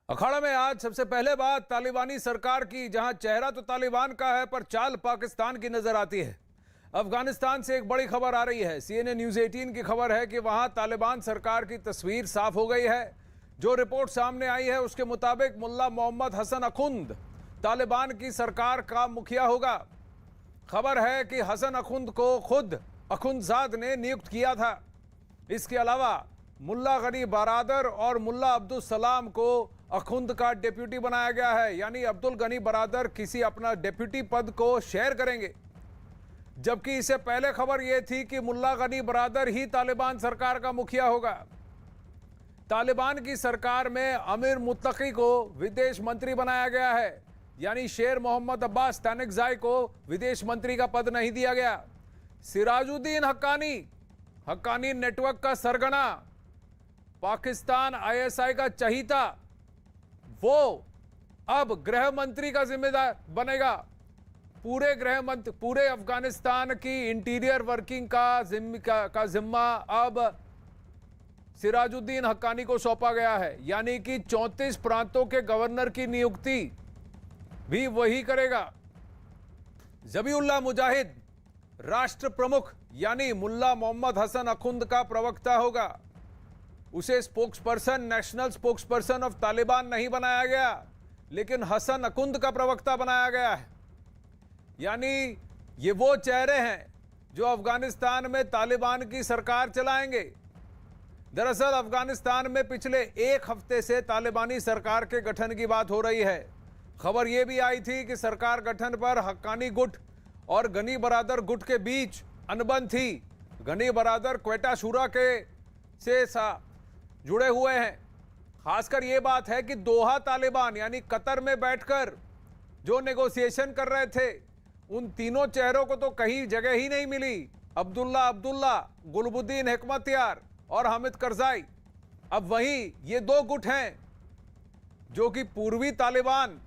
अखाड़ा में आज सबसे पहले बात तालिबानी सरकार की, जहां चेहरा तो तालिबान का है पर चाल पाकिस्तान की नजर आती है। अफगानिस्तान से एक बड़ी खबर आ रही है। CNN न्यूज 18 की खबर है कि वहां तालिबान सरकार की तस्वीर साफ हो गई है। जो रिपोर्ट सामने आई है उसके मुताबिक मुल्ला मोहम्मद हसन अखुंद तालिबान की सरकार का मुखिया होगा। खबर है कि हसन अखुंद को खुद अखुंदजाद ने नियुक्त किया था। इसके अलावा मुल्ला गनी बरादर और मुल्ला अब्दुल सलाम को अखुंद का डिप्यूटी बनाया गया है, यानी अब्दुल गनी बरादर किसी अपना डिप्यूटी पद को शेयर करेंगे। जबकि इससे पहले खबर यह थी कि मुल्ला गनी बरादर ही तालिबान सरकार का मुखिया होगा। तालिबान की सरकार में अमीर मुत्तकी को विदेश मंत्री बनाया गया है, यानी शेर मोहम्मद अब्बास तैनिकजाई को विदेश मंत्री का पद नहीं दिया गया। सिराजुद्दीन हक्कानी नेटवर्क का सरगना, पाकिस्तान ISI का चहीता, वो अब गृह मंत्री का जिम्मेदार बनेगा। पूरे अफगानिस्तान की इंटीरियर वर्किंग का जिम्मा अब सिराजुद्दीन हक्कानी को सौंपा गया है, यानी कि 34 प्रांतों के गवर्नर की नियुक्ति भी वही करेगा। ज़बीउल्लाह मुजाहिद राष्ट्र प्रमुख यानी मुल्ला मोहम्मद हसन अखुंद का प्रवक्ता होगा। उसे spokesperson, national spokesperson of Taliban नहीं बनाया गया, लेकिन हसन अखुंद का प्रवक्ता बनाया गया है। यानी ये वो चेहरे हैं जो अफगानिस्तान में तालिबान की सरकार चलाएंगे। दरअसल अफगानिस्तान में पिछले एक हफ्ते से तालिबानी सरकार के गठन की बात हो रही है। खबर यह भी आई थी कि सरकार गठन पर हक्कानी गुट और गनी बरादर गुट के बीच अनबन थी। गनी बरादर क्वेटा शूरा से जुड़े हुए हैं। खासकर यह बात है कि दोहा तालिबान यानी कतर में बैठकर जो नेगोशिएशन कर रहे थे, उन तीनों चेहरों को तो कहीं जगह ही नहीं मिली। अब्दुल्ला, गुलबुद्दीन हिकमतयार और हामिद करजाई। अब वहीं ये दो गुट हैं जो कि पूर्वी तालिबान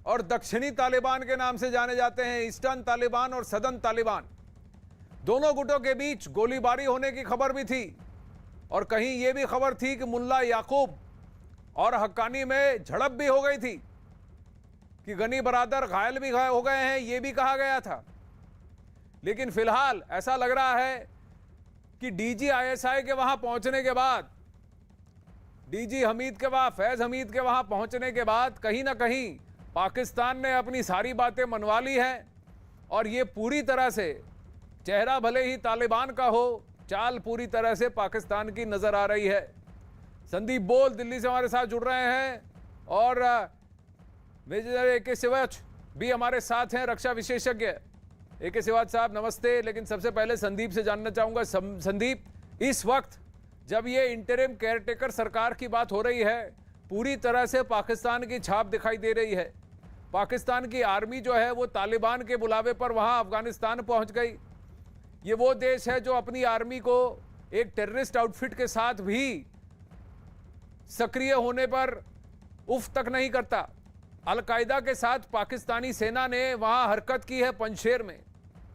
और दक्षिणी तालिबान के नाम से जाने जाते हैं, ईस्टर्न तालिबान और सदर्न तालिबान। दोनों गुटों के बीच गोलीबारी होने की खबर भी थी, और कहीं यह भी खबर थी कि मुल्ला याकूब और हक्कानी में झड़प भी हो गई थी, कि गनी बरादर घायल भी हो गए हैं, यह भी कहा गया था। लेकिन फिलहाल ऐसा लग रहा है कि DG ISI के वहां पहुंचने के बाद, DG हमीद के बाद, फैज हमीद के वहां पहुंचने के बाद कहीं ना कहीं पाकिस्तान ने अपनी सारी बातें मनवा ली हैं, और ये पूरी तरह से चेहरा भले ही तालिबान का हो, चाल पूरी तरह से पाकिस्तान की नजर आ रही है। संदीप बोल दिल्ली से हमारे साथ जुड़ रहे हैं, और मेजर AK सिवाच भी हमारे साथ हैं, रक्षा विशेषज्ञ। AK सिवाच साहब नमस्ते। लेकिन सबसे पहले संदीप से जानना चाहूंगा, संदीप, इस वक्त जब ये इंटरिम केयरटेकर सरकार की बात हो रही है, पूरी तरह से पाकिस्तान की छाप दिखाई दे रही है। पाकिस्तान की आर्मी जो है वो तालिबान के बुलावे पर वहां अफगानिस्तान पहुंच गई। ये वो देश है जो अपनी आर्मी को एक टेररिस्ट आउटफिट के साथ भी सक्रिय होने पर उफ तक नहीं करता। अलकायदा के साथ पाकिस्तानी सेना ने वहां हरकत की है पंजशेर में।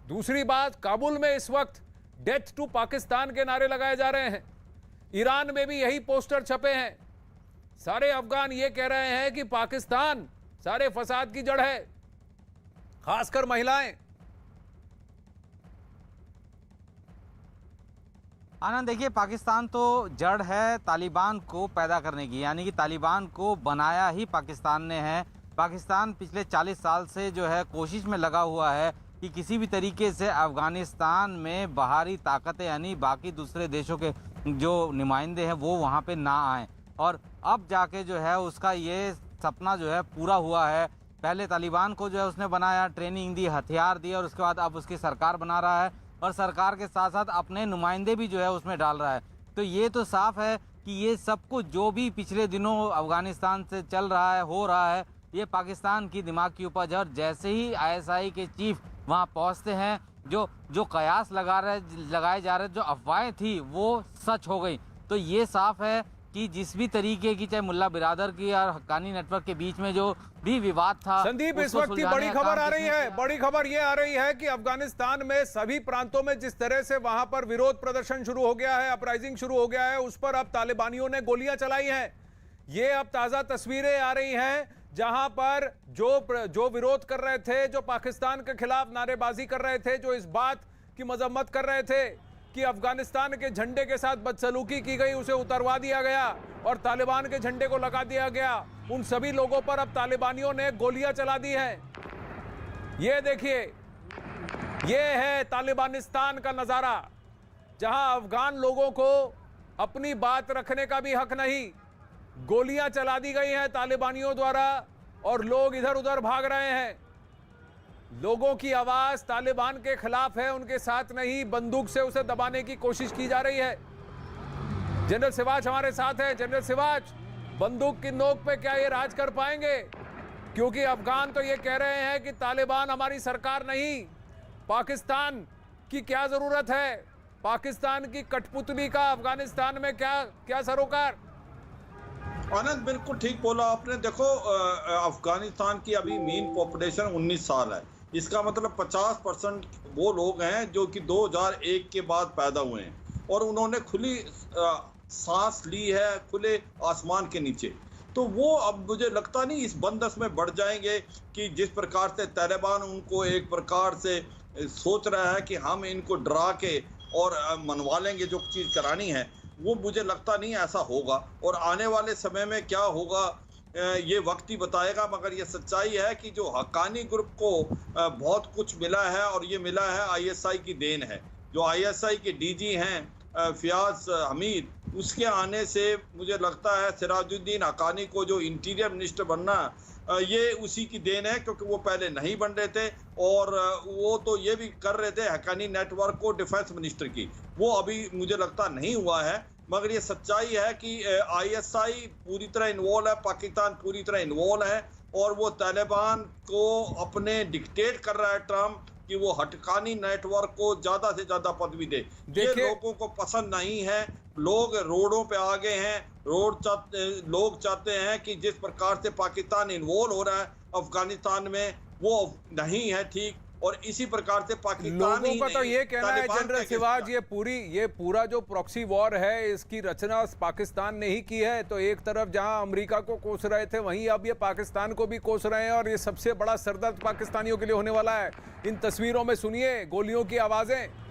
दूसरी बात, काबुल में इस वक्त डेथ टू पाकिस्तान के नारे लगाए जा रहे हैं। ईरान में भी यही पोस्टर छपे हैं। सारे अफगान ये कह रहे हैं कि पाकिस्तान सारे फसाद की जड़ है, खासकर महिलाएं। आनंद, देखिए, पाकिस्तान तो जड़ है तालिबान को पैदा करने की, यानी कि तालिबान को बनाया ही पाकिस्तान ने है। पाकिस्तान पिछले 40 साल से जो है कोशिश में लगा हुआ है कि किसी भी तरीके से अफगानिस्तान में बाहरी ताकतें यानी बाकी दूसरे देशों के जो नुमाइंदे हैं वो वहाँ पे ना आएँ, और अब जाके जो है उसका ये सपना जो है पूरा हुआ है। पहले तालिबान को जो है उसने बनाया, ट्रेनिंग दी, हथियार दिए, और उसके बाद अब उसकी सरकार बना रहा है, और सरकार के साथ साथ अपने नुमाइंदे भी जो है उसमें डाल रहा है। तो ये तो साफ है कि ये सब कुछ जो भी पिछले दिनों अफगानिस्तान से चल रहा है, हो रहा है, ये पाकिस्तान की दिमाग की उपज है। और जैसे ही ISI के चीफ वहाँ पहुँचते हैं, जो कयास लगाए जा रहे, जो अफवाहें थी वो सच हो गई। तो ये साफ है कि जिस भी तरीके की, चाहे मुल्ला बिरादर की और हक्कानी नेटवर्क के बीच में जो भी विवाद था, संदीप, इस वक्त की बड़ी खबर आ रही है, बड़ी खबर यह आ रही है कि अफगानिस्तान में सभी प्रांतों में जिस तरह से वहां पर विरोध प्रदर्शन शुरू हो गया है, अपराइजिंग शुरू हो गया है, उस पर अब तालिबानियों ने गोलियां चलाई हैं। ये अब ताजा तस्वीरें आ रही हैं जहां पर जो विरोध कर रहे थे, जो पाकिस्तान के खिलाफ नारेबाजी कर रहे थे, जो इस बात की मजम्मत कर रहे थे कि अफगानिस्तान के झंडे के साथ बदसलूकी की गई, उसे उतरवा दिया गया और तालिबान के झंडे को लगा दिया गया, उन सभी लोगों पर अब तालिबानियों ने गोलियां चला दी हैं। ये देखिए, ये है तालिबानिस्तान का नजारा, जहां अफगान लोगों को अपनी बात रखने का भी हक नहीं, गोलियां चला दी गई हैं तालिबानियों द्वारा और लोग इधर उधर भाग रहे हैं। लोगों की आवाज तालिबान के खिलाफ है, उनके साथ नहीं, बंदूक से उसे दबाने की कोशिश की जा रही है। जनरल सिवाच हमारे साथ है। जनरल सिवाच, बंदूक की नोक पे क्या ये राज कर पाएंगे? क्योंकि अफगान तो ये कह रहे हैं कि तालिबान हमारी सरकार नहीं, पाकिस्तान की क्या जरूरत है, पाकिस्तान की कठपुतली का अफगानिस्तान में क्या सरोकार। आनंद बिल्कुल ठीक बोला आपने। देखो, अफगानिस्तान की अभी मीन पॉपुलेशन 19 साल है। इसका मतलब 50% वो लोग हैं जो कि 2001 के बाद पैदा हुए हैं और उन्होंने खुली सांस ली है खुले आसमान के नीचे। तो वो अब मुझे लगता नहीं इस बंदस में बढ़ जाएंगे कि जिस प्रकार से तालिबान उनको एक प्रकार से सोच रहा है कि हम इनको डरा के और मनवा लेंगे जो चीज़ करानी है, वो मुझे लगता नहीं ऐसा होगा। और आने वाले समय में क्या होगा ये वक्त ही बताएगा। मगर ये सच्चाई है कि जो हक्कानी ग्रुप को बहुत कुछ मिला है और ये मिला है आईएसआई की देन है। जो आईएसआई के डीजी हैं फियाज हमीद, उसके आने से मुझे लगता है सिराजुद्दीन हक्कानी को जो इंटीरियर मिनिस्टर बनना ये उसी की देन है, क्योंकि वो पहले नहीं बन रहे थे और वो तो ये भी कर रहे थे हक्कानी नेटवर्क को डिफेंस मिनिस्टर की, वो अभी मुझे लगता नहीं हुआ है। मगर ये सच्चाई है कि आईएसआई पूरी तरह इन्वॉल्व है, पाकिस्तान पूरी तरह इन्वॉल्व है और वो तालिबान को अपने डिक्टेट कर रहा है ट्रम्प कि वो हक्कानी नेटवर्क को ज्यादा से ज्यादा पदवी दे। ये लोगों को पसंद नहीं है, लोग रोडों पे आ गए हैं। लोग चाहते हैं कि जिस प्रकार से पाकिस्तान इन्वॉल्व हो रहा है अफगानिस्तान में वो नहीं है ठीक, और इसी प्रकार से पाकिस्तान लोगों का तो ये कहना है जनरल सिवाज, ये पूरा जो प्रॉक्सी वॉर है इसकी रचना पाकिस्तान ने ही की है। तो एक तरफ जहां अमेरिका को कोस रहे थे, वहीं अब ये पाकिस्तान को भी कोस रहे हैं और ये सबसे बड़ा सरदर्द पाकिस्तानियों के लिए होने वाला है। इन तस्वीरों में सुनिए गोलियों की आवाजें।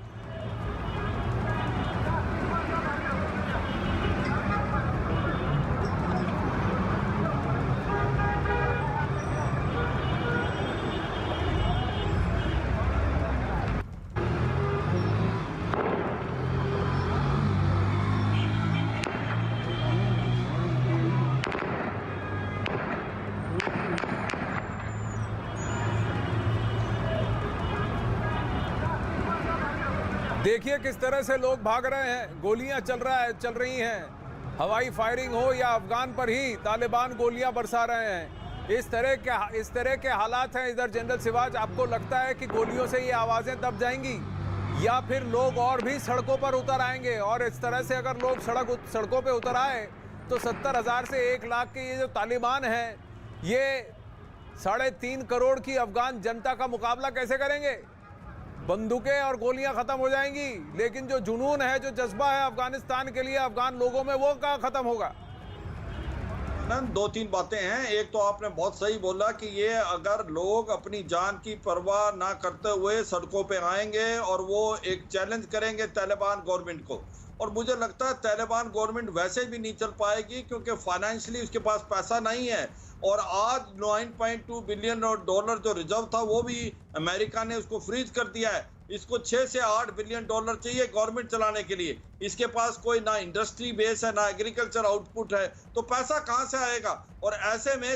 देखिए किस तरह से लोग भाग रहे हैं, गोलियां चल रही हैं। हवाई फायरिंग हो या अफगान पर ही तालिबान गोलियां बरसा रहे हैं। इस तरह के हालात हैं इधर। जनरल सिवाज, आपको लगता है कि गोलियों से ये आवाजें दब जाएंगी या फिर लोग और भी सड़कों पर उतर आएंगे? और इस तरह से अगर लोग सड़कों पे उतर आए तो 70,000 से 1 लाख के ये जो तालिबान हैं, ये 3.5 करोड़ की अफगान जनता का मुकाबला कैसे करेंगे? बंदूकें और गोलियां खत्म हो जाएंगी, लेकिन जो जुनून है, जो जज्बा है अफगानिस्तान के लिए अफगान लोगों में, वो कहाँ खत्म होगा? 2-3 बातें हैं। एक तो आपने बहुत सही बोला कि ये अगर लोग अपनी जान की परवाह ना करते हुए सड़कों पे आएंगे और वो एक चैलेंज करेंगे तालिबान गवर्नमेंट को, और मुझे लगता है तालिबान गवर्नमेंट वैसे भी नहीं चल पाएगी क्योंकि फाइनेंशियली उसके पास पैसा नहीं है। और आज $9.2 बिलियन जो रिजर्व था वो भी अमेरिका ने उसको फ्रीज कर दिया है। इसको 6 से 8 बिलियन डॉलर चाहिए गवर्नमेंट चलाने के लिए। इसके पास कोई ना इंडस्ट्री बेस है ना एग्रीकल्चर आउटपुट है, तो पैसा कहाँ से आएगा? और ऐसे में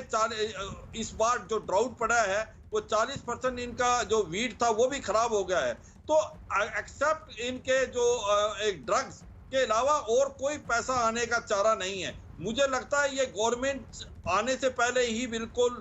इस बार जो ड्राउट पड़ा है वो 40% इनका जो वीट था वो भी खराब हो गया है। तो एक्सेप्ट इनके जो एक ड्रग्स के अलावा और कोई पैसा आने का चारा नहीं है। मुझे लगता है ये गवर्नमेंट आने से पहले ही बिल्कुल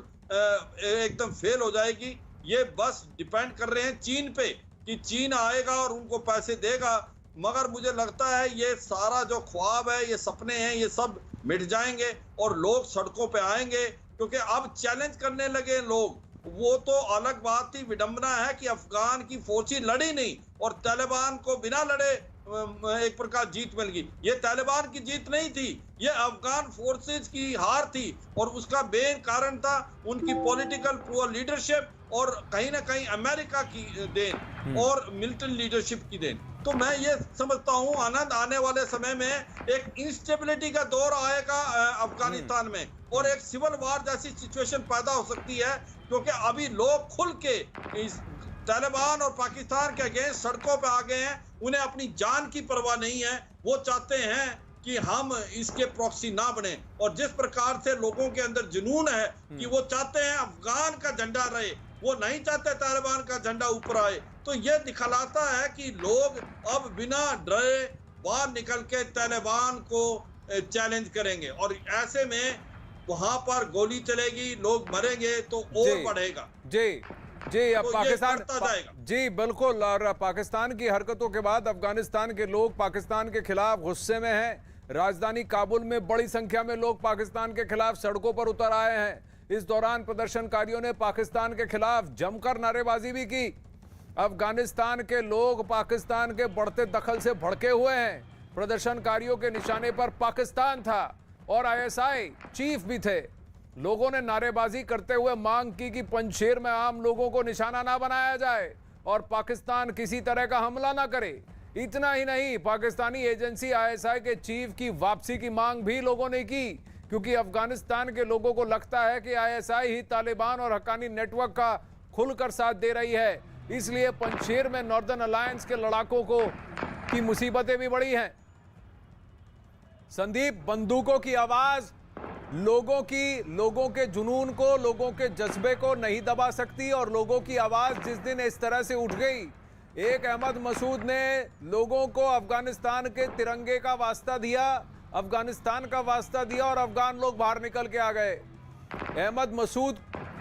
एकदम फेल हो जाएगी। ये बस डिपेंड कर रहे हैं चीन पे कि चीन आएगा और उनको पैसे देगा। मगर मुझे लगता है ये सारा जो ख्वाब है, ये सपने हैं, ये सब मिट जाएंगे और लोग सड़कों पे आएंगे क्योंकि अब चैलेंज करने लगे लोग। वो तो अलग बात थी, विडंबना है कि अफगान की फौजी लड़ी नहीं और तालिबान को बिना लड़े एक प्रकार जीत मिल गई। ये तालिबान की जीत नहीं थी, ये अफगान फोर्सेस की हार थी और उसका मेन कारण था उनकी पॉलिटिकल पुअर लीडरशिप और कहीं ना कहीं अमेरिका की देन और मिलिट्री लीडरशिप की देन। तो मैं ये समझता हूँ आनंद, आने वाले समय में एक इंस्टेबिलिटी का दौर आएगा अफगानिस्तान में और एक सिविल वार जैसी सिचुएशन पैदा हो सकती है, क्योंकि अभी लोग खुल के इस तालिबान और पाकिस्तान के अगेंस्ट सड़कों पे आ गए हैं। उन्हें अपनी जान की परवाह नहीं है, वो चाहते हैं कि हम इसके प्रॉक्सी ना बने। और जिस प्रकार से लोगों के अंदर जुनून है कि वो चाहते हैं अफगान का झंडा रहे, वो नहीं चाहते तालिबान का झंडा ऊपर आए, तो ये दिखलाता है कि लोग अब बिना डरे बाहर निकल के तालिबान को चैलेंज करेंगे और ऐसे में वहां पर गोली चलेगी, लोग मरेंगे तो और बढ़ेगा। जी अब तो पाकिस्तान जाएगा। जी बिल्कुल। और पाकिस्तान की हरकतों के बाद अफगानिस्तान के लोग पाकिस्तान के खिलाफ गुस्से में हैं। राजधानी काबुल में बड़ी संख्या में लोग पाकिस्तान के खिलाफ सड़कों पर उतर आए हैं। इस दौरान प्रदर्शनकारियों ने पाकिस्तान के खिलाफ जमकर नारेबाजी भी की। अफगानिस्तान के लोग पाकिस्तान के बढ़ते दखल से भड़के हुए हैं। प्रदर्शनकारियों के निशाने पर पाकिस्तान था और आईएसआई चीफ भी थे। लोगों ने नारेबाजी करते हुए मांग की कि पंजशेर में आम लोगों को निशाना ना बनाया जाए और पाकिस्तान किसी तरह का हमला ना करे। इतना ही नहीं, पाकिस्तानी एजेंसी आईएसआई के चीफ की वापसी की मांग भी लोगों ने की, क्योंकि अफगानिस्तान के लोगों को लगता है कि आईएसआई ही तालिबान और हक्कानी नेटवर्क का खुलकर साथ दे रही है। इसलिए पंजशेर में नॉर्दर्न अलायंस के लड़ाकों की मुसीबतें भी बढ़ी हैं। संदीप, बंदूकों की आवाज लोगों के जुनून को, लोगों के जज्बे को नहीं दबा सकती और लोगों की आवाज जिस दिन इस तरह से उठ गई, एक अहमद मसूद ने लोगों को अफगानिस्तान के तिरंगे का वास्ता दिया, अफगानिस्तान का वास्ता दिया और अफगान लोग बाहर निकल के आ गए। Ahmad Massoud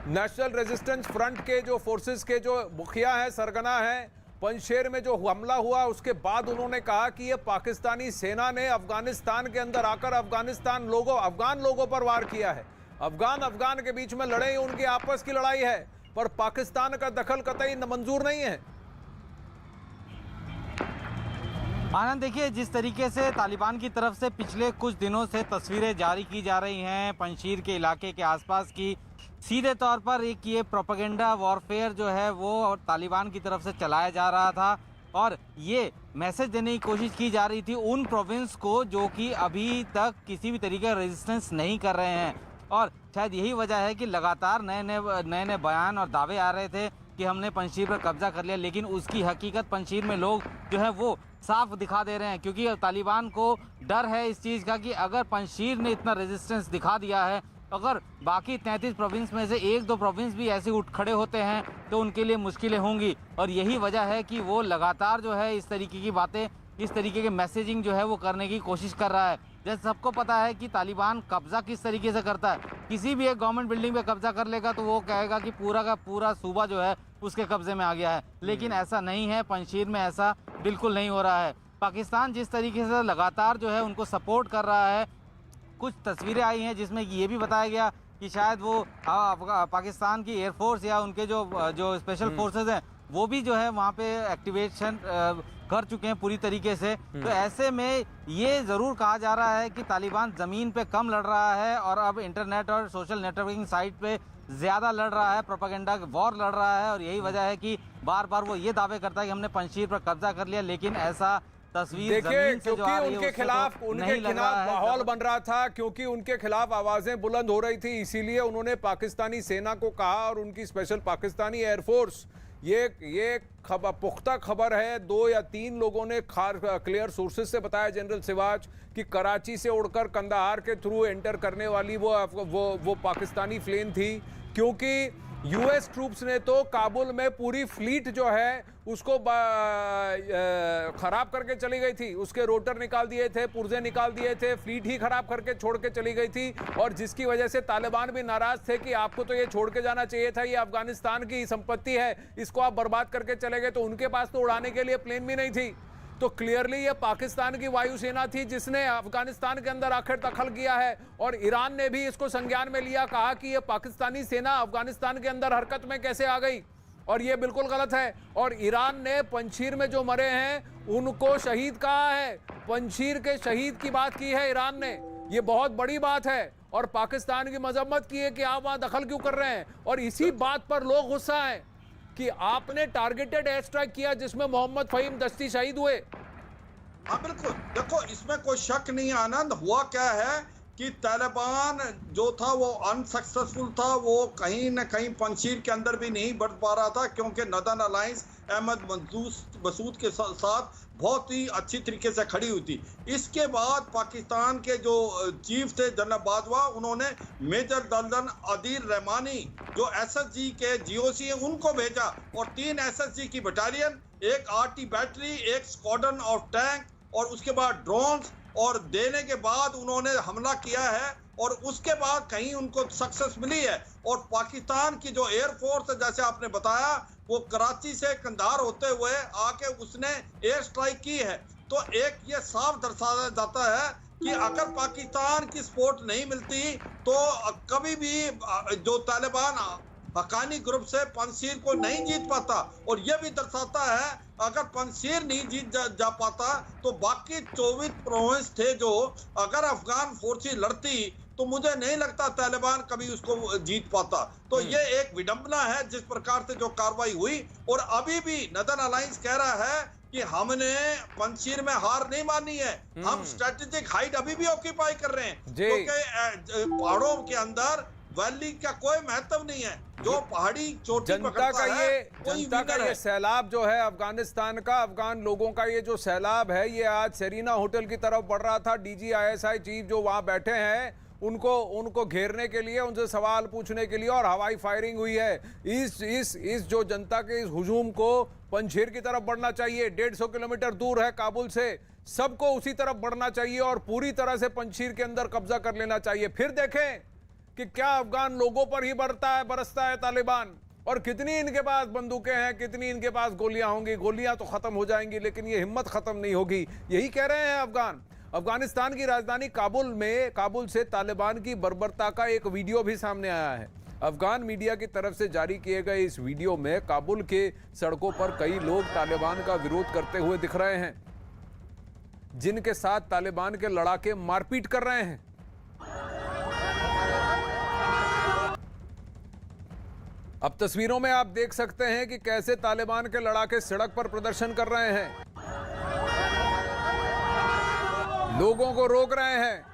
national resistance front के जो फोर्सेस के जो मुखिया हैं, सरगना हैं, पंजशेर में जो हमला हुआ उसके बाद उन्होंने कहा कि ये पाकिस्तानी सेना ने अफगानिस्तान के अंदर आकर अफगान लोगों पर वार किया है। अफगान के बीच में लड़ाई उनकी आपस की लड़ाई है, पर पाकिस्तान का दखल कतई मंजूर नहीं है। आनंद, देखिए जिस तरीके से तालिबान की तरफ से पिछले कुछ दिनों से तस्वीरें जारी की जा रही हैं पंजशीर के इलाके के आसपास की, सीधे तौर पर एक ये प्रोपेगेंडा वॉरफेयर जो है वो तालिबान की तरफ से चलाया जा रहा था और ये मैसेज देने की कोशिश की जा रही थी उन प्रोविंस को जो कि अभी तक किसी भी तरीके का रेजिस्टेंस नहीं कर रहे हैं। और शायद यही वजह है कि लगातार नए बयान और दावे आ रहे थे कि हमने पंजशीर पर कब्जा कर लिया, लेकिन उसकी हकीकत पंजशीर में लोग जो है वो साफ दिखा दे रहे हैं, क्योंकि तालिबान को डर है इस चीज़ का कि अगर पंजशीर ने इतना रेजिस्टेंस दिखा दिया है, अगर बाकी 33 प्रोविंस में से 1-2 प्रोविंस भी ऐसे उठ खड़े होते हैं तो उनके लिए मुश्किलें होंगी। और यही वजह है कि वो लगातार जो है इस तरीके की बातें, इस तरीके के मैसेजिंग जो है वो करने की कोशिश कर रहा है। जैसे सबको पता है कि तालिबान कब्जा किस तरीके से करता है, किसी भी एक गवर्नमेंट बिल्डिंग पे कब्जा कर लेगा तो वो कहेगा कि पूरा का पूरा सूबा जो है उसके कब्जे में आ गया है, लेकिन ऐसा नहीं है। पंजशीर में ऐसा बिल्कुल नहीं हो रहा है। पाकिस्तान जिस तरीके से लगातार जो है उनको सपोर्ट कर रहा है, कुछ तस्वीरें आई हैं जिसमें ये भी बताया गया कि शायद वो पाकिस्तान की एयरफोर्स या उनके जो स्पेशल फोर्सेस हैं वो भी जो है वहाँ पे एक्टिवेशन कर चुके हैं पूरी तरीके से। तो ऐसे में ये ज़रूर कहा जा रहा है कि तालिबान ज़मीन पे कम लड़ रहा है और अब इंटरनेट और सोशल नेटवर्किंग साइट पे ज़्यादा लड़ रहा है, प्रोपेगेंडा वॉर लड़ रहा है। और यही वजह है कि बार बार वो ये दावे करता है कि हमने पंजशीर पर कब्जा कर लिया, लेकिन ऐसा तस्वीर देखिए, क्योंकि उनके खिलाफ माहौल बन रहा था, क्योंकि उनके खिलाफ आवाजें बुलंद हो रही थी, इसीलिए उन्होंने पाकिस्तानी सेना को कहा और उनकी स्पेशल पाकिस्तानी एयरफोर्स, ये पुख्ता खबर है, 2 या 3 लोगों ने क्लियर सोर्सेज से बताया जनरल सिवाच कि कराची से उड़कर कंदाहार के थ्रू एंटर करने वाली वो पाकिस्तानी प्लेन थी, क्योंकि यूएस ट्रूप्स ने तो काबुल में पूरी फ्लीट जो है उसको खराब करके चली गई थी, उसके रोटर निकाल दिए थे, पुर्जे निकाल दिए थे, फ्लीट ही खराब करके छोड़ के चली गई थी। और जिसकी वजह से तालिबान भी नाराज थे कि आपको तो ये छोड़ के जाना चाहिए था, ये अफगानिस्तान की संपत्ति है, इसको आप बर्बाद करके चले गए। तो उनके पास तो उड़ाने के लिए प्लेन भी नहीं थी। तो क्लियरली ये पाकिस्तान की वायुसेना थी जिसने अफगानिस्तान के अंदर आखिर दखल किया है और ईरान ने भी इसको संज्ञान में लिया, कहा कि ये पाकिस्तानी सेना अफगानिस्तान के अंदर हरकत में कैसे आ गई। और ये बिल्कुल गलत है। और ईरान ने पंजशीर में जो मरे हैं उनको शहीद कहा है, पंजशीर के शहीद की बात की है ईरान ने। ये बहुत बड़ी बात है और पाकिस्तान की मजम्मत की है कि आप वहां दखल क्यों कर रहे हैं। और इसी बात पर लोग गुस्सा हैं कि आपने टारगेटेड एयर स्ट्राइक किया जिसमें मोहम्मद फहीम दस्ती शहीद हुए। हाँ बिल्कुल, देखो इसमें कोई शक नहीं आनंद। हुआ क्या है कि तालिबान जो था वो अनसक्सेसफुल था, वो कहीं न कहीं पंजशीर के अंदर भी नहीं बढ़ पा रहा था, क्योंकि नदन अलायंस अहमद मसूद के साथ बहुत ही अच्छी तरीके से खड़ी हुई थी। इसके बाद पाकिस्तान के जो चीफ थे जनरल बाजवा, उन्होंने मेजर दलदन आदिल रहमानी जो एसएसजी के जीओसी हैं उनको भेजा और 3 एसएसजी की बटालियन, एक आरटी बैटरी, एक स्क्वाड्रन ऑफ टैंक और उसके बाद ड्रोन्स और देने के बाद उन्होंने हमला किया है और उसके बाद कहीं उनको सक्सेस मिली है। और पाकिस्तान की जो एयरफोर्स है, जैसे आपने बताया, वो कराची से कंधार होते हुए आके उसने एयर स्ट्राइक की है। तो एक ये साफ दर्शाया जाता है कि अगर पाकिस्तान की सपोर्ट नहीं मिलती तो कभी भी जो तालिबान हक्कानी ग्रुप से पंजशीर को नहीं जीत पाता। और यह भी दर्शाता है अगर पंजशीर नहीं जीत जा पाता तो बाकी 24 प्रोविंस थे जो अगर अफगान फोर्सेस लड़ती तो मुझे नहीं लगता तालिबान कभी उसको जीत पाता। तो ये एक विडंबना है जिस प्रकार से जो कार्रवाई हुई। और अभी भी नदन अलायंस कह रहा है कि हमने पंजशीर में हार नहीं मानी है, हम स्ट्रेटेजिक हाइट अभी भी ऑक्यूपाई कर रहे हैं, क्योंकि पहाड़ों के अंदर वैली का कोई महत्व नहीं है। जो पहाड़ी चोटी जनता का ये सैलाब जो है अफगानिस्तान का, अफगान लोगों का ये जो सैलाब है, ये आज सेरीना होटल की तरफ बढ़ रहा था। DGISI चीफ जो वहां बैठे हैं उनको घेरने के लिए, उनसे सवाल पूछने के लिए, और हवाई फायरिंग हुई है। इस जो जनता के इस हुजूम को पंजशीर की तरफ बढ़ना चाहिए। 150 किलोमीटर दूर है काबुल से, सबको उसी तरफ बढ़ना चाहिए और पूरी तरह से पंजशीर के अंदर कब्जा कर लेना चाहिए। फिर देखें कि क्या अफगान लोगों पर ही बरसता है तालिबान, और कितनी इनके पास बंदूकें हैं, कितनी इनके पास गोलियां होंगी। गोलियां तो खत्म हो जाएंगी लेकिन ये हिम्मत खत्म नहीं होगी। यही कह रहे हैं अफगानिस्तान की राजधानी काबुल से तालिबान की बर्बरता का एक वीडियो भी सामने आया है। अफगान मीडिया की तरफ से जारी किए गए इस वीडियो में काबुल के सड़कों पर कई लोग तालिबान का विरोध करते हुए दिख रहे हैं, जिनके साथ तालिबान के लड़ाके मारपीट कर रहे हैं। अब तस्वीरों में आप देख सकते हैं कि कैसे तालिबान के लड़ाके सड़क पर प्रदर्शन कर रहे हैं, लोगों को रोक रहे हैं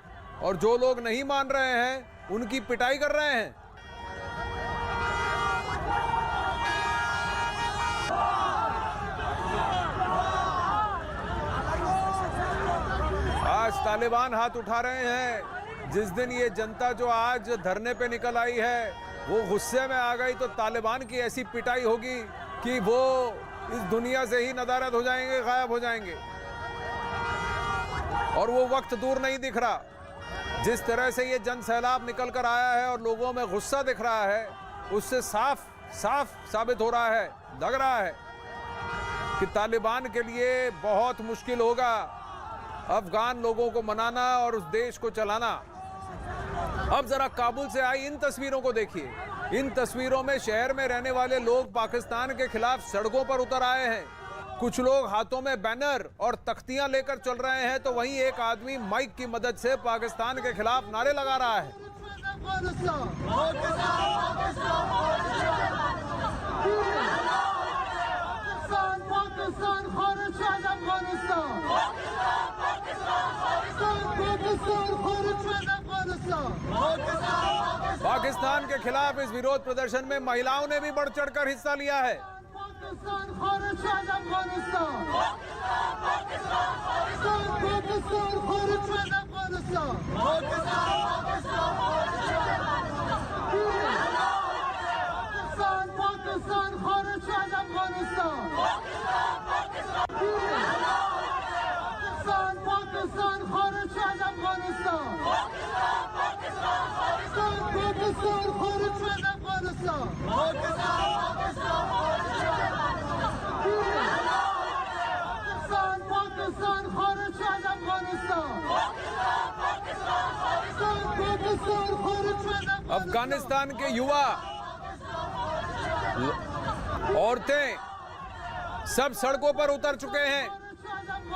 और जो लोग नहीं मान रहे हैं उनकी पिटाई कर रहे हैं। आज तालिबान हाथ उठा रहे हैं। जिस दिन ये जनता जो आज धरने पे निकल आई है वो गुस्से में आ गई तो तालिबान की ऐसी पिटाई होगी कि वो इस दुनिया से ही नदारद हो जाएंगे, गायब हो जाएंगे। और वो वक्त दूर नहीं दिख रहा। जिस तरह से ये जन सैलाब निकल कर आया है और लोगों में गुस्सा दिख रहा है, उससे साफ साबित हो रहा है, लग रहा है कि तालिबान के लिए बहुत मुश्किल होगा अफगान लोगों को मनाना और उस देश को चलाना। अब जरा काबुल से आई इन तस्वीरों को देखिए। इन तस्वीरों में शहर में रहने वाले लोग पाकिस्तान के खिलाफ सड़कों पर उतर आए हैं। कुछ लोग हाथों में बैनर और तख्तियां लेकर चल रहे हैं तो वहीं एक आदमी माइक की मदद से पाकिस्तान के खिलाफ नारे लगा रहा है। पाकिस्तान के खिलाफ इस विरोध प्रदर्शन में महिलाओं ने भी बढ़ चढ़कर हिस्सा लिया है। अफगानिस्तान के युवा औरतें सब सड़कों पर उतर चुके हैं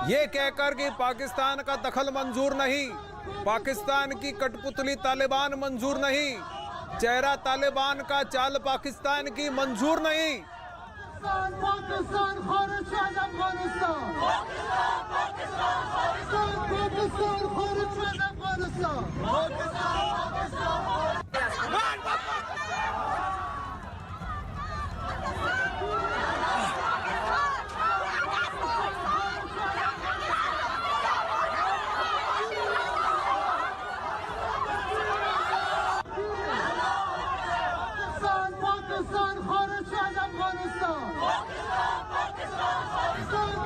ये कहकर कि पाकिस्तान का दखल मंजूर नहीं, पाकिस्तान की कठपुतली तालिबान मंजूर नहीं, चेहरा तालिबान का चाल पाकिस्तान की मंजूर नहीं। पाकिस्तान खारिज शहद अफगानिस्तान, पाकिस्तान खारिज शहद अफगानिस्तान।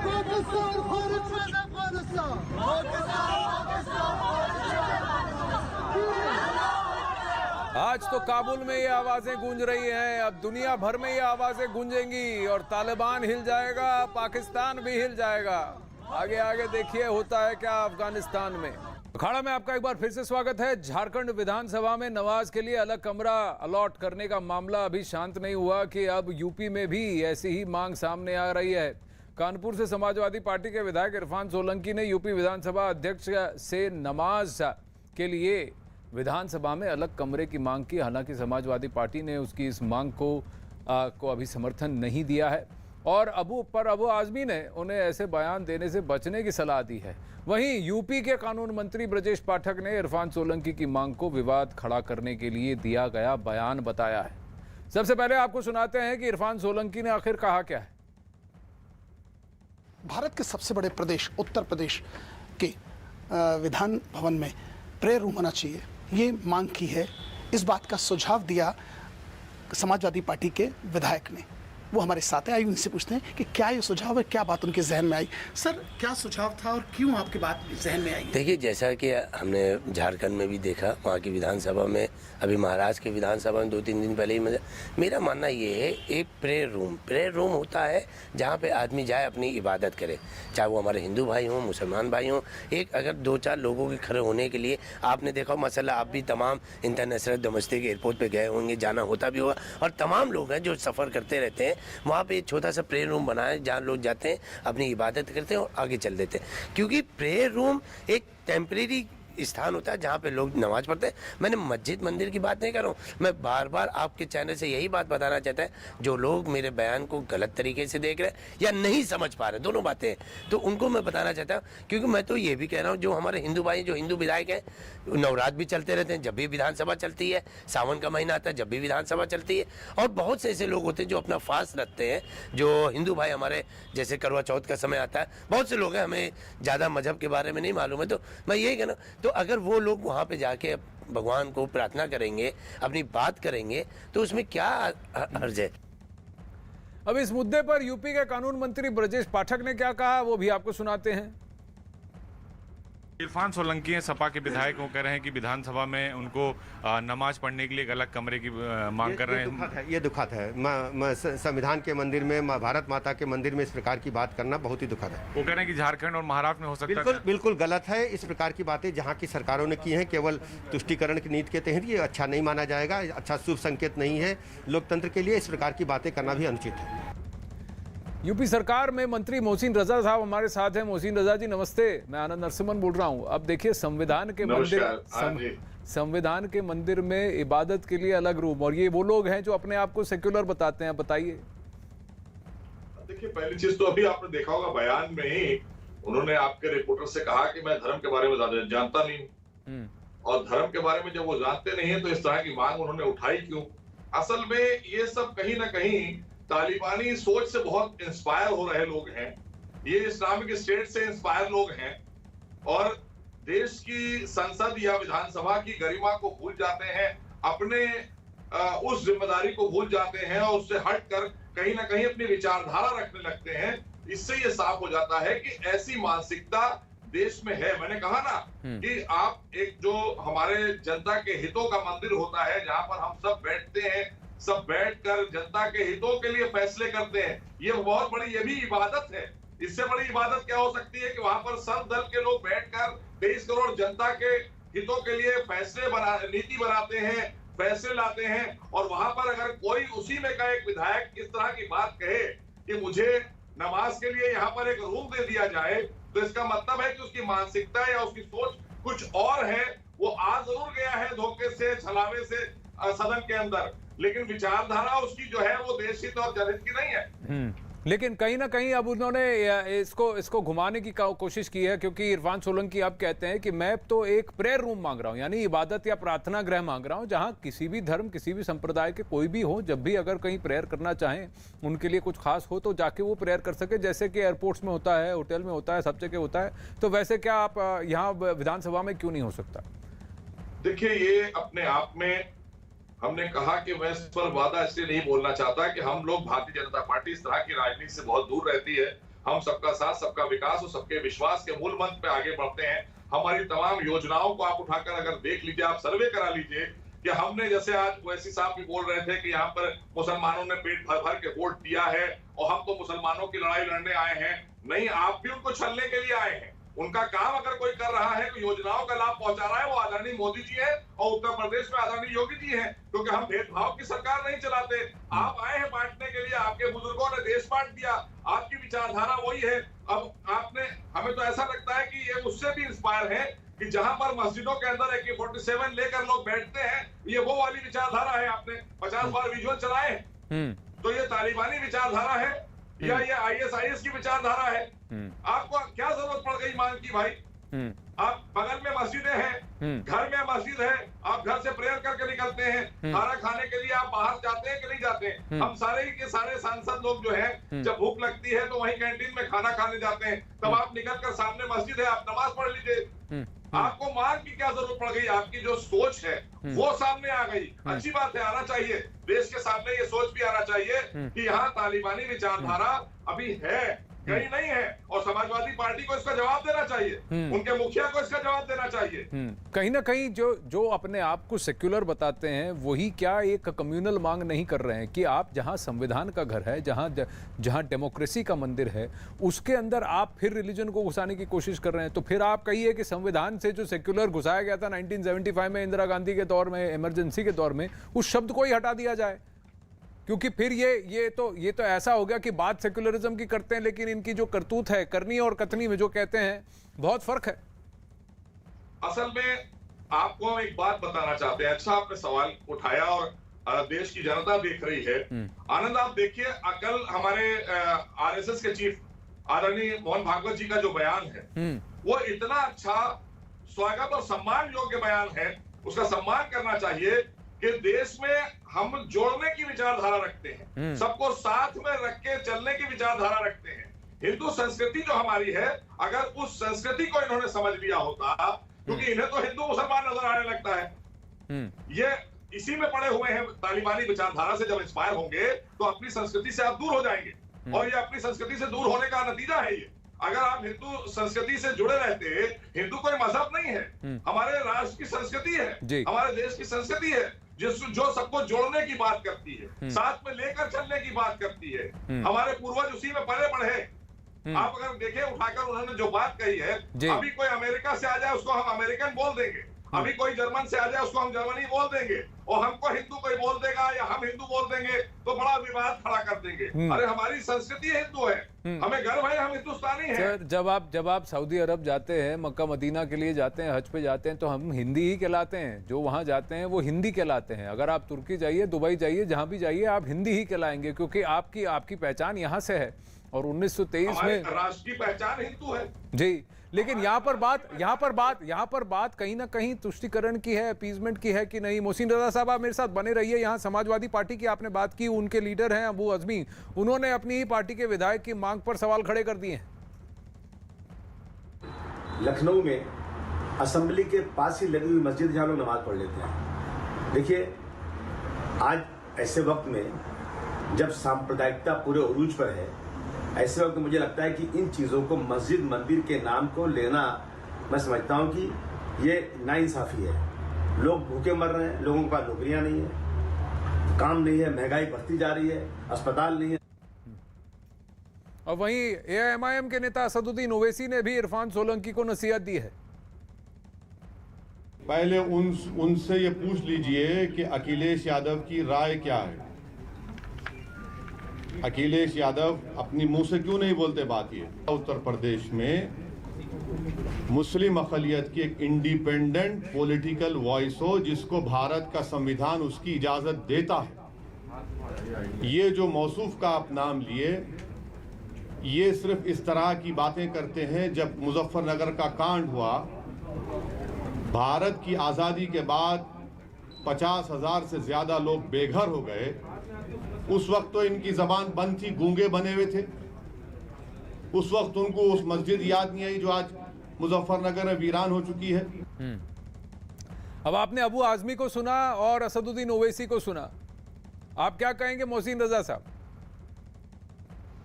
पाकिस्तान खारिज शहद अफगानिस्तान, पाकिस्तान खारिज शहद अफगानिस्तान। आज तो काबुल में ये आवाजें गूंज रही हैं, अब दुनिया भर में ये आवाजें गूंजेंगी और तालिबान हिल जाएगा, पाकिस्तान भी हिल जाएगा। आगे आगे देखिए होता है क्या अफगानिस्तान में। अखाड़ा में आपका एक बार फिर से स्वागत है। झारखंड विधानसभा में नवाज के लिए अलग कमरा अलॉट करने का मामला अभी शांत नहीं हुआ कि अब यूपी में भी ऐसी ही मांग सामने आ रही है। कानपुर से समाजवादी पार्टी के विधायक इरफान सोलंकी ने यूपी विधानसभा अध्यक्ष से नमाज के लिए विधानसभा में अलग कमरे की मांग की। हालांकि समाजवादी पार्टी ने उसकी इस मांग को अभी समर्थन नहीं दिया है और अबू आजमी ने उन्हें ऐसे बयान देने से बचने की सलाह दी है। वहीं यूपी के कानून मंत्री ब्रजेश पाठक ने इरफान सोलंकी की मांग को विवाद खड़ा करने के लिए दिया गया बयान बताया है। सबसे पहले आपको सुनाते हैं कि इरफान सोलंकी ने आखिर कहा क्या है। भारत के सबसे बड़े प्रदेश उत्तर प्रदेश के विधान भवन में प्रेयर रूम होना चाहिए, ये मांग की है। इस बात का सुझाव दिया समाजवादी पार्टी के विधायक ने। वो हमारे साथ हैं, आइए उनसे पूछते हैं कि क्या ये सुझाव है, क्या बात उनके जहन में आई। सर, क्या सुझाव था और क्यों आपकी बात जहन में आई? देखिए, जैसा कि हमने झारखंड में भी देखा, वहाँ की विधानसभा में, अभी महाराष्ट्र की विधानसभा में 2-3 दिन पहले ही मेरा मानना ये है, एक प्रेयर रूम होता है जहाँ पे आदमी जाए अपनी इबादत करे, चाहे वो हमारे हिंदू भाई हों, मुसलमान भाई हों। एक अगर 2-4 लोगों के खड़े होने के लिए, आपने देखा मसला, आप भी तमाम इंटरनेशनल डोमेस्टिक एयरपोर्ट पे गए होंगे, जाना होता भी होगा, और तमाम लोग हैं जो सफ़र करते रहते हैं, वहाँ पे एक छोटा सा प्रेयर रूम बना है जहाँ लोग जाते हैं, अपनी इबादत करते हैं और आगे चल देते हैं। क्योंकि प्रेयर रूम एक टेम्परेरी स्थान होता है जहाँ पे लोग नमाज पढ़ते हैं। मैंने मस्जिद मंदिर की बात नहीं कर रहा हूँ, मैं बार बार आपके चैनल से यही बात बताना चाहता है, जो लोग मेरे बयान को गलत तरीके से देख रहे हैं या नहीं समझ पा रहे, दोनों बातें हैं, तो उनको मैं बताना चाहता हूँ। क्योंकि मैं तो ये भी कह रहा हूँ, जो हमारे हिंदू भाई, जो हिंदू विधायक हैं, नवरात्र भी चलते रहते हैं जब भी विधानसभा चलती है, सावन का महीना आता है जब भी विधानसभा चलती है, और बहुत से ऐसे लोग होते हैं जो अपना फास्ट रखते हैं, जो हिंदू भाई हमारे, जैसे करवा चौथ का समय आता है, बहुत से लोग हैं, हमें ज़्यादा मजहब के बारे में नहीं मालूम है, तो मैं यही कहना, तो अगर वो लोग वहाँ पे जाके भगवान को प्रार्थना करेंगे, अपनी बात करेंगे, तो उसमें क्या हर्ज है। अब इस मुद्दे पर यूपी के कानून मंत्री ब्रजेश पाठक ने क्या कहा, वो भी आपको सुनाते हैं। इरफान सोलंकी हैं, सपा के विधायक, वो कह रहे हैं कि विधानसभा में उनको नमाज पढ़ने के लिए एक अलग कमरे की मांग कर रहे हैं। ये दुखद है। संविधान के मंदिर में, भारत माता के मंदिर में इस प्रकार की बात करना बहुत ही दुखद है। वो कह रहे हैं कि झारखंड और महाराष्ट्र में हो सकता है। बिल्कुल गलत है। इस प्रकार की बातें जहाँ की सरकारों ने की हैं, केवल तुष्टीकरण की नीति के तहत, ये अच्छा नहीं माना जाएगा, अच्छा शुभ संकेत नहीं है लोकतंत्र के लिए। इस प्रकार की बातें करना भी अनुचित है। यूपी सरकार में मंत्री मोहसिन रजा साहब हमारे साथ हैं। मोहसिन रजा जी नमस्ते, मैं आनंद नरसिम्हन बोल रहा हूं। अब देखिए, संविधान के मंदिर में इबादत के लिए अलग रूम, और ये वो लोग हैं जो अपने आप को सेक्युलर बताते हैं, बताइए। देखिए, पहली चीज तो अभी आपने देखा होगा, बयान में ही उन्होंने आपके रिपोर्टर से कहा कि मैं धर्म के बारे में ज्यादा जानता नहीं, और धर्म के बारे में जब वो जानते नहीं है तो इस तरह की मांग उन्होंने उठाई क्यों। असल में ये सब कहीं ना कहीं तालिबानी सोच से बहुत इंस्पायर हो रहे लोग हैं, ये इस्लामिक स्टेट से इंस्पायर लोग हैं, और देश की संसद या विधानसभा की गरिमा को भूल जाते हैं, अपने उस जिम्मेदारी को भूल जाते हैं और उससे हटकर कहीं ना कहीं अपनी विचारधारा रखने लगते हैं। इससे ये साफ हो जाता है कि ऐसी मानसिकता देश में है। मैंने कहा ना कि आप एक जो हमारे जनता के हितों का मंदिर होता है, जहां पर हम सब बैठते हैं, सब बैठकर जनता के हितों के लिए फैसले करते हैं, ये बहुत बड़ी, ये भी इबादत है। इससे बड़ी इबादत क्या हो सकती है कि वहां पर सब दल के लोग बैठकर 23 करोड़ जनता के हितों के लिए फैसले नीति बनाते हैं, फैसले लाते हैं। और वहां पर अगर कोई उसी में का एक विधायक इस तरह की बात कहे कि मुझे नमाज के लिए यहाँ पर एक रूम दे दिया जाए, तो इसका मतलब है कि उसकी मानसिकता या उसकी सोच कुछ और है। वो आ जरूर गया है धोखे से, छलावे से सदन के अंदर, लेकिन विचारधारा उसकी जो है वो देश हित और जनहित की नहीं है। लेकिन कहीं ना कहीं अब उन्होंने इसको घुमाने की कोशिश की है, क्योंकि इरफान सोलंकी अब कहते हैं कि मैं तो एक प्रेयर रूम मांग रहा हूं, यानी इबादत या प्रार्थना गृह मांग रहा हूं, जहां किसी भी धर्म, किसी भी संप्रदाय के कोई भी हो, जब भी अगर कहीं प्रेयर करना चाहें, उनके लिए कुछ खास हो तो जाके वो प्रेयर कर सके, जैसे कि एयरपोर्ट्स में होता है, होटल में होता है, सब जगह होता है। तो वैसे क्या आप यहाँ विधानसभा में क्यों नहीं हो सकता? देखिए, ये अपने आप में हमने कहा कि मैं इस पर वादा इसलिए नहीं बोलना चाहता कि हम लोग भारतीय जनता पार्टी इस तरह की राजनीति से बहुत दूर रहती है। हम सबका साथ, सबका विकास और सबके विश्वास के मूल मंत्र पे आगे बढ़ते हैं। हमारी तमाम योजनाओं को आप उठाकर अगर देख लीजिए, आप सर्वे करा लीजिए कि हमने, जैसे आज ओवैसी साहब भी बोल रहे थे कि यहाँ पर मुसलमानों ने पेट भर भर के वोट दिया है और हम तो मुसलमानों की लड़ाई लड़ने आए हैं। नहीं, आप भी उनको छलने के लिए आए हैं। उनका काम अगर कोई कर रहा है, कोई योजनाओं का लाभ पहुंचा रहा है, वो आदरणीय मोदी जी है और उत्तर प्रदेश में आदरणीय योगी जी हैं, क्योंकि हम भेदभाव की सरकार नहीं चलाते। आप आए हैं बांटने के लिए, आपके बुजुर्गों ने देश बांट दिया, आपकी विचारधारा वही है। अब आपने, हमें तो ऐसा लगता है कि ये उससे भी इंस्पायर है कि जहां पर मस्जिदों के अंदर AK-47 लेकर लोग बैठते हैं, ये वो वाली विचारधारा है। आपने 50 बार विजुअल चलाए, तो ये तालिबानी विचारधारा है या ये ISIS की विचारधारा है? आपको क्या जरूरत पड़ गई मांग की भाई? आप बगल में मस्जिदें हैं, घर में मस्जिद है, आप घर से प्रेयर करके निकलते हैं, खाना खाने के लिए आप बाहर जाते हैं कि नहीं जाते हैं? हम सारे ही के सारे सांसद लोग जो हैं, जब भूख लगती है तो वहीं कैंटीन में खाना खाने जाते हैं, तब आप निकलकर सामने मस्जिद है, आप नमाज पढ़ लीजिए। आपको मांग की क्या जरूरत पड़ गई? आपकी जो सोच है वो सामने आ गई। अच्छी बात है, आना चाहिए, देश के सामने ये सोच भी आना चाहिए कि यहाँ तालिबानी विचारधारा अभी है, कहीं नहीं है, और समाजवादी पार्टी को इसका जवाब देना चाहिए, उनके मुखिया को इसका जवाब देना चाहिए। कहीं ना कहीं जो अपने आप को सेक्युलर बताते हैं, वही क्या एक कम्युनल मांग नहीं कर रहे हैं कि आप जहां संविधान का घर है, जहां डेमोक्रेसी का मंदिर है, उसके अंदर आप फिर रिलीजन को घुसाने की कोशिश कर रहे हैं? तो फिर आप कहिए कि संविधान से जो सेक्युलर घुसाया गया था 1975 में, इंदिरा गांधी के दौर में, इमरजेंसी के दौर में, उस शब्द को ही हटा दिया जाए, क्योंकि फिर ये तो ऐसा हो गया कि बात सेक्युलरिज्म की करते हैं, लेकिन इनकी जो करतूत है, करनी और कथनी में जो कहते हैं, बहुत फर्क है। असल में आपको हम एक बात बताना चाहते हैं। अच्छा, आपने सवाल उठाया और देश की जनता देख रही है। आनंद, आप देखिए, कल हमारे RSS के चीफ आदरणीय मोहन भागवत जी का जो बयान है, वो इतना अच्छा, स्वागत और सम्मान योग्य बयान है। उसका सम्मान करना चाहिए कि देश में हम जोड़ने की विचारधारा रखते हैं, सबको साथ में रख के चलने की विचारधारा रखते हैं। हिंदू संस्कृति जो हमारी है, अगर उस संस्कृति को इन्होंने समझ लिया होता, क्योंकि इन्हें तो हिंदू मुसलमान नजर आने लगता है, ये इसी में पड़े हुए हैं। तालिबानी विचारधारा से जब इंस्पायर होंगे तो अपनी संस्कृति से आप दूर हो जाएंगे, और ये अपनी संस्कृति से दूर होने का नतीजा है ये। अगर आप हिंदू संस्कृति से जुड़े रहते, हिंदू कोई मजहब नहीं है, हमारे राष्ट्र की संस्कृति है, हमारे देश की संस्कृति है, जो सबको जोड़ने की बात करती है, साथ में लेकर चलने की बात करती है। हमारे पूर्वज उसी में पले बढ़े। आप अगर देखें, उठाकर उन्होंने जो बात कही है, अभी कोई अमेरिका से आ जाए उसको हम अमेरिकन बोल देंगे, अभी कोई जर्मन से आ जाए उसको हम जर्मनी बोल देंगे, और हमको हिंदू कोई बोल देगा या हम हिंदू बोल देंगे तो बड़ा विवाद खड़ा कर देंगे। अरे हमारी संस्कृति हिंदू है, हमें गर्व है, हम हिंदुस्तानी हैं। सर, जब आप सऊदी अरब जाते हैं, मक्का मदीना के लिए जाते हैं, हज पे जाते हैं, तो हम हिंदी ही कहलाते हैं। जो वहाँ जाते हैं वो हिंदी कहलाते हैं। अगर आप तुर्की जाइए, दुबई जाइए, जहाँ भी जाइए, आप हिंदी ही कहलाएंगे, क्योंकि आपकी पहचान यहाँ से है। और 1923 में राष्ट्र की पहचान हिंदू है जी। लेकिन यहाँ पर बात कहीं ना कहीं तुष्टिकरण की है, अपीजमेंट की है कि नहीं? मोहसिन रजा साहब, आप मेरे साथ बने रहिए। यहाँ समाजवादी पार्टी की आपने बात की, उनके लीडर हैं अबू अजमी, उन्होंने अपनी ही पार्टी के विधायक की मांग पर सवाल खड़े कर दिए हैं। लखनऊ में असेंबली के पास ही लगी हुई मस्जिद जहाँ लोग नमाज पढ़ लेते हैं। देखिए, आज ऐसे वक्त में जब सांप्रदायिकता पूरे उरूज पर है, ऐसे वक्त मुझे लगता है कि इन चीज़ों को, मस्जिद मंदिर के नाम को लेना, मैं समझता हूँ कि ये नाइंसाफ़ी है। लोग भूखे मर रहे हैं, लोगों के पास नौकरियाँ नहीं है, काम नहीं है, महंगाई बढ़ती जा रही है, अस्पताल नहीं है। और वहीं AIMIM के नेता असदुद्दीन ओवैसी ने भी इरफान सोलंकी को नसीहत दी है। पहले उनसे ये पूछ लीजिए कि अखिलेश यादव की राय क्या है। अखिलेश यादव अपनी मुंह से क्यों नहीं बोलते बात ये। उत्तर प्रदेश में मुस्लिम अक़लियत की एक इंडिपेंडेंट पॉलिटिकल वॉइस हो, जिसको भारत का संविधान उसकी इजाज़त देता है। ये जो मौसूफ का आप नाम लिए, ये सिर्फ इस तरह की बातें करते हैं। जब मुजफ्फरनगर का कांड हुआ, भारत की आज़ादी के बाद 50,000 से ज़्यादा लोग बेघर हो गए। उस वक्त तो इनकी ज़बान बंद थी, गूंगे बने हुए थे। उस वक्त उनको उस मस्जिद याद नहीं आई जो आज मुजफ्फरनगर में वीरान हो चुकी है। अब आपने अबू आजमी को सुना और असदुद्दीन ओवैसी को सुना, आप क्या कहेंगे मोहसिन रजा साहब?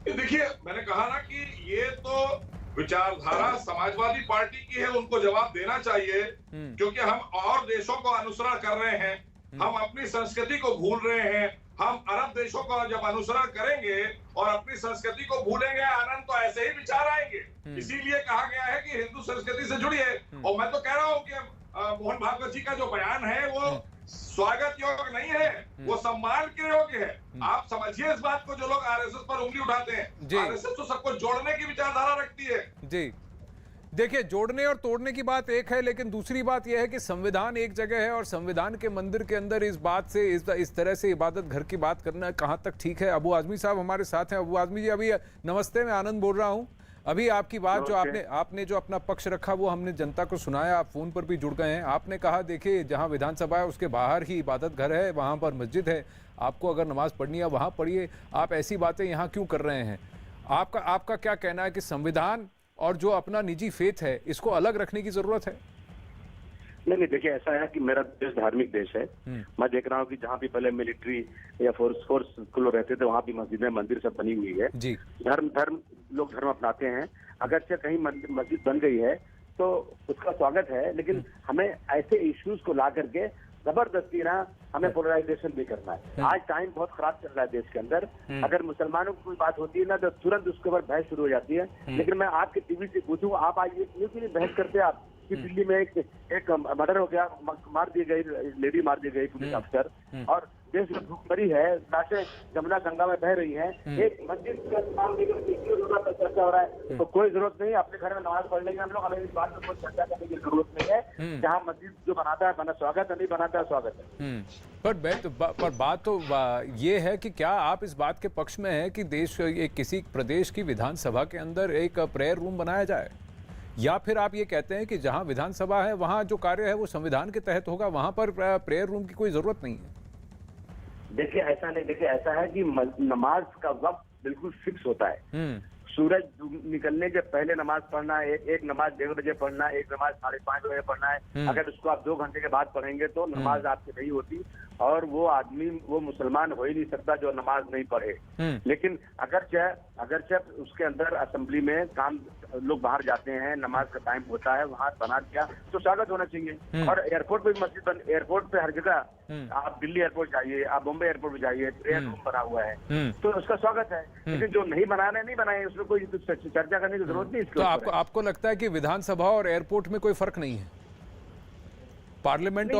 देखिए, मैंने कहा ना कि ये तो विचारधारा समाजवादी पार्टी की है, उनको जवाब देना चाहिए, क्योंकि हम और देशों को अनुसरण कर रहे हैं, हम अपनी संस्कृति को भूल रहे हैं। हम अरब देशों का जब अनुसरण करेंगे और अपनी संस्कृति को भूलेंगे, आनंद तो ऐसे ही विचार आएंगे। इसीलिए कहा गया है कि हिंदू संस्कृति से जुड़िए। और मैं तो कह रहा हूं कि मोहन भागवत जी का जो बयान है वो स्वागत योग्य नहीं है, वो सम्मान के योग्य है। आप समझिए इस बात को, जो लोग आरएसएस पर उंगली उठाते हैं। आरएसएस तो सबको जोड़ने की विचारधारा रखती है। जी देखिए, जोड़ने और तोड़ने की बात एक है, लेकिन दूसरी बात यह है कि संविधान एक जगह है और संविधान के मंदिर के अंदर इस बात से इस तरह से इबादत घर की बात करना कहाँ तक ठीक है। अबू आजमी साहब हमारे साथ हैं। अबू आजमी जी, अभी नमस्ते, मैं आनंद बोल रहा हूँ। अभी आपकी बात जो आपने जो अपना पक्ष रखा वो हमने जनता को सुनाया, आप फोन पर भी जुड़ गए हैं। आपने कहा देखिए, जहाँ विधानसभा है उसके बाहर ही इबादत घर है, वहाँ पर मस्जिद है, आपको अगर नमाज पढ़नी है वहाँ पढ़िए, आप ऐसी बातें यहाँ क्यों कर रहे हैं? आपका क्या कहना है कि संविधान और जो अपना निजी फेथ है इसको अलग रखने की जरूरत है? नहीं, देखिए ऐसा है कि मेरा देश धार्मिक देश है। मैं देख रहा हूँ कि जहाँ भी पहले मिलिट्री या फोर्स के लोग रहते थे, वहाँ भी मस्जिदें मंदिर सब बनी हुई है। जी। लोग धर्म अपनाते हैं। अगरचे कहीं मस्जिद बन गई है तो उसका स्वागत है, लेकिन हमें ऐसे इश्यूज को ला करके जबरदस्ती ना हमें पोलराइजेशन भी करना है। आज टाइम बहुत खराब चल रहा है देश के अंदर। अगर मुसलमानों की कोई बात होती है ना तो तुरंत उसके ऊपर बहस शुरू हो जाती है। लेकिन मैं आपके टीवी से पूछूं, आप आज ये क्यों नहीं बहस करते आप कि दिल्ली में एक मर्डर हो गया, मार दी गई, लेडी मार दी गई पुलिस अफसर, और देश में भूखमरी है, लाशें जमुना गंगा में बह रही हैं, एक मस्जिद का नाम लेकर चर्चा हो रहा है। तो कोई जरूरत नहीं, अपने घर में नमाज पढ़ लेंगे हम लोग, हमें इस बात पर कोई चर्चा करने की जरूरत नहीं है। जहाँ मस्जिद जो बनाता है बना स्वागत है, नहीं बनाता है स्वागत है। पर बात तो ये है कि क्या आप इस बात के पक्ष में है कि किसी प्रदेश की विधानसभा के अंदर एक प्रेयर रूम बनाया जाए, या फिर आप ये कहते हैं कि जहां विधानसभा है वहां जो कार्य है वो संविधान के तहत होगा, वहां पर प्रेयर रूम की कोई जरूरत नहीं है? देखिए ऐसा नहीं, देखिए ऐसा है कि नमाज का वक्त बिल्कुल फिक्स होता है। सूरज निकलने के पहले नमाज पढ़ना है, एक नमाज 1:30 बजे पढ़ना है, एक नमाज 5:30 बजे पढ़ना है। अगर उसको आप 2 घंटे के बाद पढ़ेंगे तो नमाज आपकी नहीं होती, और वो आदमी वो मुसलमान हो ही नहीं सकता जो नमाज नहीं पढ़े। लेकिन अगर उसके अंदर असेंबली में काम लोग बाहर जाते हैं, नमाज का टाइम होता है, वहाँ बना दिया तो स्वागत होना चाहिए। और एयरपोर्ट पे भी मस्जिद एयरपोर्ट पे हर जगह, आप दिल्ली एयरपोर्ट जाइए, आप बॉम्बे एयरपोर्ट पे जाइए, प्रेयर रूम बना हुआ है, तो उसका स्वागत है। लेकिन जो नहीं बना रहे नहीं बनाए, उसमें कोई चर्चा करने की जरूरत नहीं। तो आपको लगता है कि विधानसभा और एयरपोर्ट में कोई फर्क नहीं है? पार्लियामेंट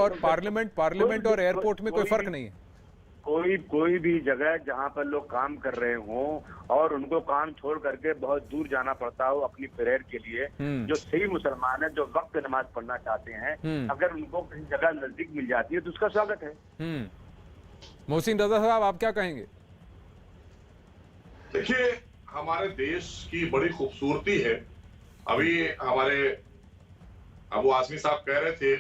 और एयरपोर्ट में कोई फर्क नहीं है? कोई भी जगह जहां पर लोग काम कर रहे हों और उनको काम छोड़ करके बहुत दूर जाना पड़ता हो अपनी प्रेयर के लिए, जो सही मुसलमान है, जो वक्त नमाज पढ़ना चाहते हैं, अगर उनको कहीं जगह नजदीक मिल जाती है तो उसका स्वागत है। मोहसिन रजा साहब, आप क्या कहेंगे? देखिए, हमारे देश की बड़ी खूबसूरती है। अभी हमारे अबू आजमी साहब कह रहे थे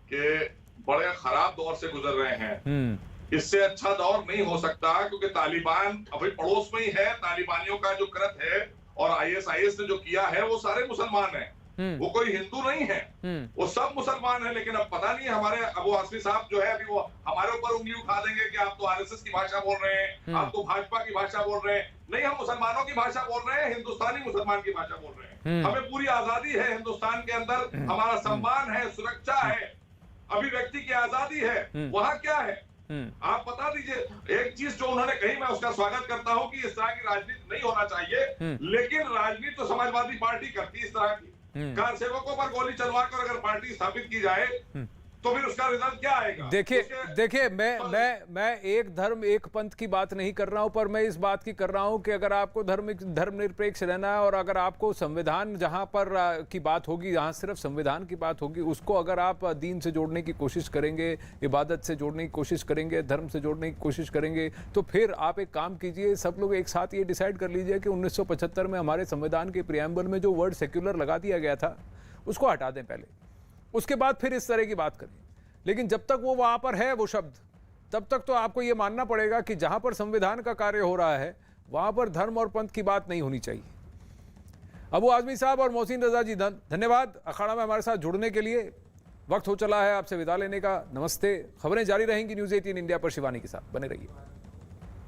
कि बड़े खराब दौर से गुजर रहे हैं। इससे अच्छा दौर नहीं हो सकता, क्योंकि तालिबान अभी पड़ोस में ही है। तालिबानियों का जो कृत्य है और आईएसआईएस ने जो किया है वो सारे मुसलमान हैं, वो कोई हिंदू नहीं है, वो सब मुसलमान है। लेकिन अब पता नहीं हमारे अबू आसमी साहब जो है अभी वो हमारे ऊपर उंगली उठा देंगे कि आप तो आरएसएस की भाषा बोल रहे हैं, आप तो भाजपा की भाषा बोल रहे हैं। नहीं, हम मुसलमानों की भाषा बोल रहे हैं, हिंदुस्तानी मुसलमान की भाषा बोल रहे हैं। हमें पूरी आजादी है हिंदुस्तान के अंदर, हमारा सम्मान है, सुरक्षा है, अभिव्यक्ति की आजादी है। वहां क्या है आप बता दीजिए। एक चीज जो उन्होंने कही, मैं उसका स्वागत करता हूं कि इस तरह की राजनीति नहीं होना चाहिए, लेकिन राजनीति तो समाजवादी पार्टी करती है इस तरह की। कार सेवकों पर गोली चलवा कर अगर पार्टी स्थापित की जाए तो फिर उसका रिजल्ट क्या आएगा? देखिए मैं एक धर्म एक पंथ की बात नहीं कर रहा हूं, पर मैं इस बात की कर रहा हूं कि अगर आपको धर्मनिरपेक्ष रहना है और अगर आपको संविधान जहां पर की बात होगी, जहां सिर्फ संविधान की बात होगी, उसको अगर आप दीन से जोड़ने की कोशिश करेंगे, इबादत से जोड़ने की कोशिश करेंगे, धर्म से जोड़ने की कोशिश करेंगे, तो फिर आप एक काम कीजिए, सब लोग एक साथ ये डिसाइड कर लीजिए कि 1975 में हमारे संविधान के प्रियम्बल में जो वर्ड सेक्युलर लगा दिया गया था उसको हटा दें पहले, उसके बाद फिर इस तरह की बात करें। लेकिन जब तक वो वहां पर है वो शब्द, तब तक तो आपको ये मानना पड़ेगा कि जहां पर संविधान का कार्य हो रहा है वहां पर धर्म और पंथ की बात नहीं होनी चाहिए। अबू आजमी साहब और मोहसिन रजा जी धन्यवाद अखाड़ा में हमारे साथ जुड़ने के लिए। वक्त हो चला है आपसे विदा लेने का। नमस्ते। खबरें जारी रहेंगी न्यूज़ 18 इंडिया पर। शिवानी के साथ बने रहिए।